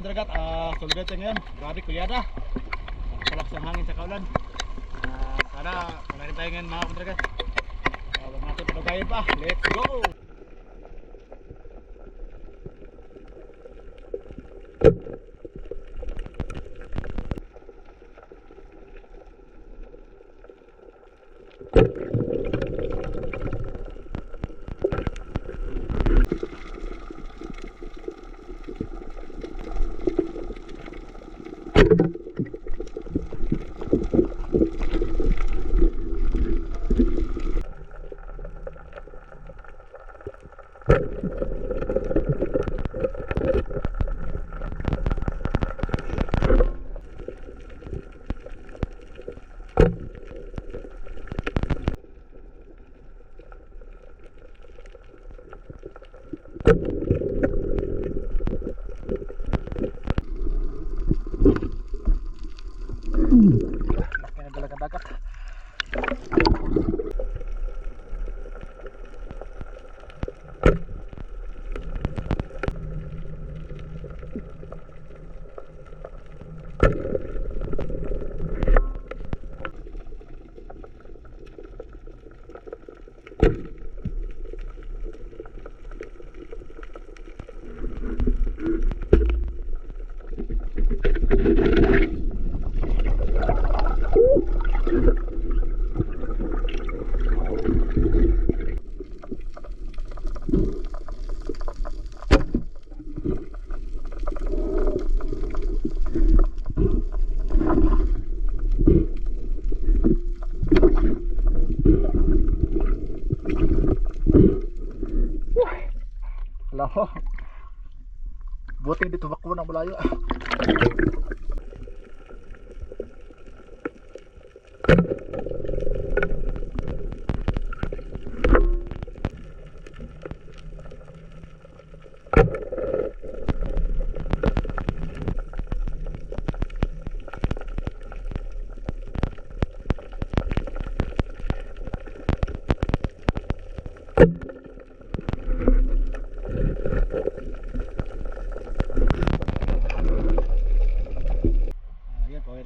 kontragat, sulgat ngayon. Grabe kulyada. Palakas ang hangin sa kaulan. Sana wala rin tayo ngayon mga kontragat. Huwag natin patagayin pa. Let's go! Kaya dalaga dagat. Alam mo, buti hindi tumakbo ng malayo.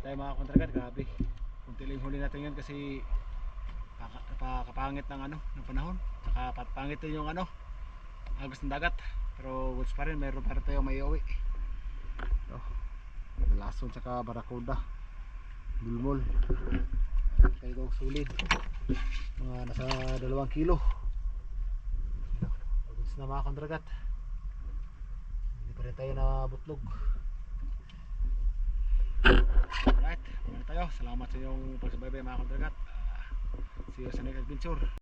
Tayo mga kontragat, grabe. Kunti lang huli natin yan kasi kapangit ng ng panahon. Saka pangit din yung agos ng dagat. Pero woods pa rin, mayroon pa rin tayo may uwi. So, lason saka barakuda, bulmol. Tayo daw sulid. Mga nasa 2 kilo. Woods na mga kontragat. Hindi pa rin tayo nabutlog. Alright, tayo. Salamat sa iyong pagsubaybay mga kontragat. See you sa next adventure.